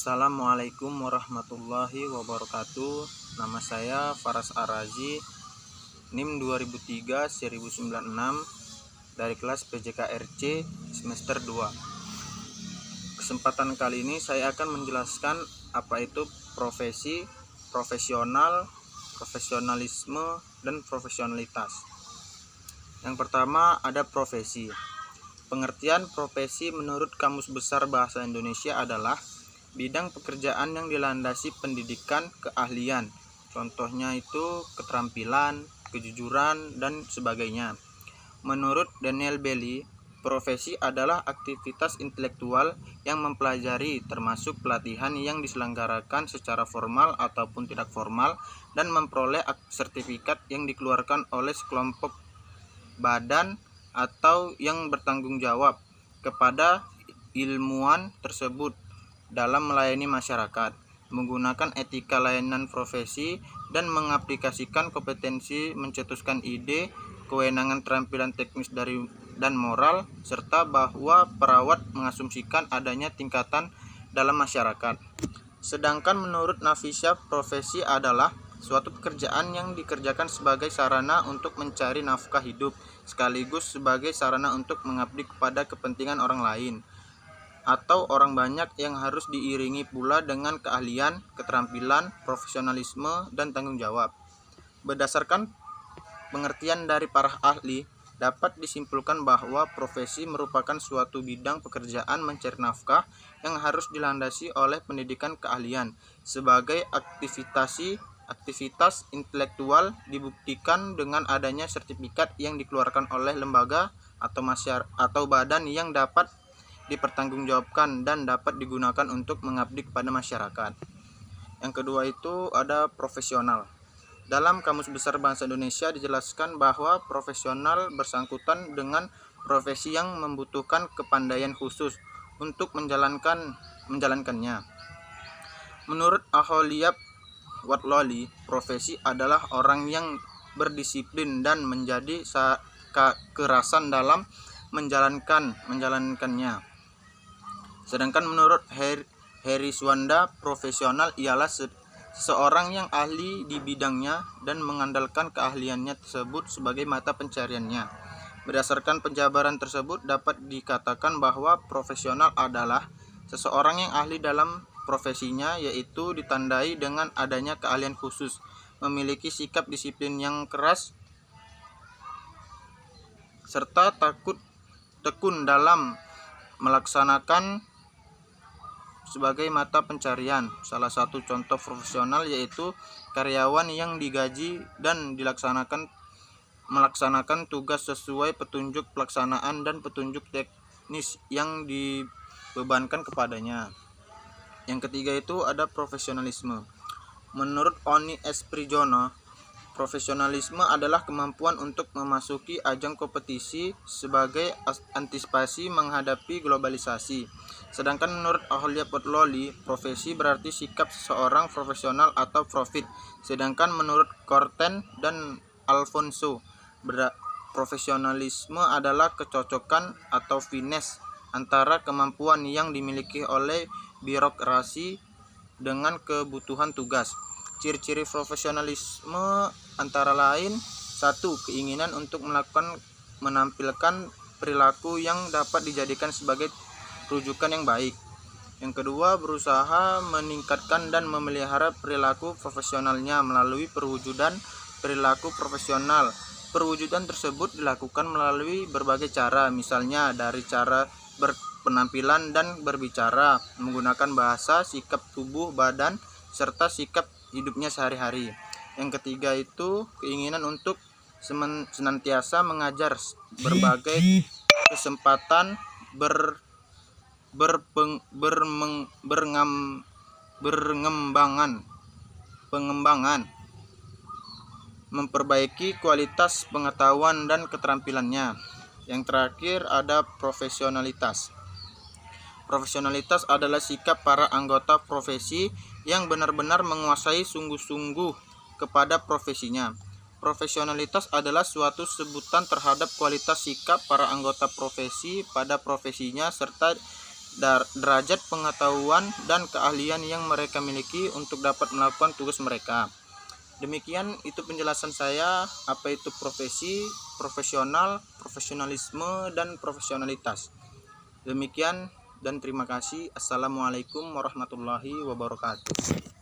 Assalamualaikum warahmatullahi wabarakatuh. Nama saya Faras Arazi, NIM 2003-1096 dari kelas PJKRC semester 2. Kesempatan kali ini saya akan menjelaskan apa itu profesi, profesional, profesionalisme, dan profesionalitas. Yang pertama ada profesi. Pengertian profesi menurut Kamus Besar Bahasa Indonesia adalah bidang pekerjaan yang dilandasi pendidikan keahlian. Contohnya itu keterampilan, kejujuran, dan sebagainya. Menurut Daniel Bailey, profesi adalah aktivitas intelektual yang mempelajari termasuk pelatihan yang diselenggarakan secara formal ataupun tidak formal dan memperoleh sertifikat yang dikeluarkan oleh sekelompok badan atau yang bertanggung jawab kepada ilmuwan tersebut dalam melayani masyarakat, menggunakan etika layanan profesi, dan mengaplikasikan kompetensi mencetuskan ide, kewenangan terampilan teknis dan moral, serta bahwa perawat mengasumsikan adanya tingkatan dalam masyarakat. Sedangkan menurut Nafisya, profesi adalah suatu pekerjaan yang dikerjakan sebagai sarana untuk mencari nafkah hidup, sekaligus sebagai sarana untuk mengabdi kepada kepentingan orang lain atau orang banyak yang harus diiringi pula dengan keahlian, keterampilan, profesionalisme, dan tanggung jawab. Berdasarkan pengertian dari para ahli, dapat disimpulkan bahwa profesi merupakan suatu bidang pekerjaan mencari nafkah yang harus dilandasi oleh pendidikan keahlian sebagai aktivitas intelektual dibuktikan dengan adanya sertifikat yang dikeluarkan oleh lembaga atau badan yang dapat dipertanggungjawabkan dan dapat digunakan untuk mengabdi kepada masyarakat. Yang kedua itu ada profesional. Dalam Kamus Besar Bahasa Indonesia dijelaskan bahwa profesional bersangkutan dengan profesi yang membutuhkan kepandaian khusus untuk menjalankannya. Menurut Aholiab Watloli, profesi adalah orang yang berdisiplin dan menjadi kekerasan dalam menjalankannya. Sedangkan menurut Heri Swanda, profesional ialah seseorang yang ahli di bidangnya dan mengandalkan keahliannya tersebut sebagai mata pencariannya. Berdasarkan penjabaran tersebut dapat dikatakan bahwa profesional adalah seseorang yang ahli dalam profesinya, yaitu ditandai dengan adanya keahlian khusus, memiliki sikap disiplin yang keras, serta tekun dalam melaksanakan sebagai mata pencarian. Salah satu contoh profesional yaitu karyawan yang digaji dan melaksanakan tugas sesuai petunjuk pelaksanaan dan petunjuk teknis yang dibebankan kepadanya. Yang ketiga itu ada profesionalisme. Menurut Oni S. Prijono, profesionalisme adalah kemampuan untuk memasuki ajang kompetisi sebagai antisipasi menghadapi globalisasi. Sedangkan menurut Aholiab Watloli, profesi berarti sikap seseorang profesional atau profit. Sedangkan menurut Corten dan Alfonso, profesionalisme adalah kecocokan atau finesse antara kemampuan yang dimiliki oleh birokrasi dengan kebutuhan tugas. Ciri-ciri profesionalisme antara lain: 1. Keinginan untuk menampilkan perilaku yang dapat dijadikan sebagai rujukan yang baik. Yang kedua, berusaha meningkatkan dan memelihara perilaku profesionalnya melalui perwujudan perilaku profesional. Perwujudan tersebut dilakukan melalui berbagai cara, misalnya dari cara berpenampilan dan berbicara, menggunakan bahasa, sikap tubuh badan, serta sikap hidupnya sehari-hari. Yang ketiga itu keinginan untuk senantiasa mengajar berbagai kesempatan pengembangan, memperbaiki kualitas pengetahuan dan keterampilannya. Yang terakhir ada profesionalitas. Profesionalitas adalah sikap para anggota profesi yang benar-benar menguasai sungguh-sungguh kepada profesinya. Profesionalitas adalah suatu sebutan terhadap kualitas sikap para anggota profesi pada profesinya serta derajat pengetahuan dan keahlian yang mereka miliki untuk dapat melakukan tugas mereka. Demikian itu penjelasan saya apa itu profesi, profesional, profesionalisme, dan profesionalitas. Demikian dan terima kasih. Assalamualaikum warahmatullahi wabarakatuh.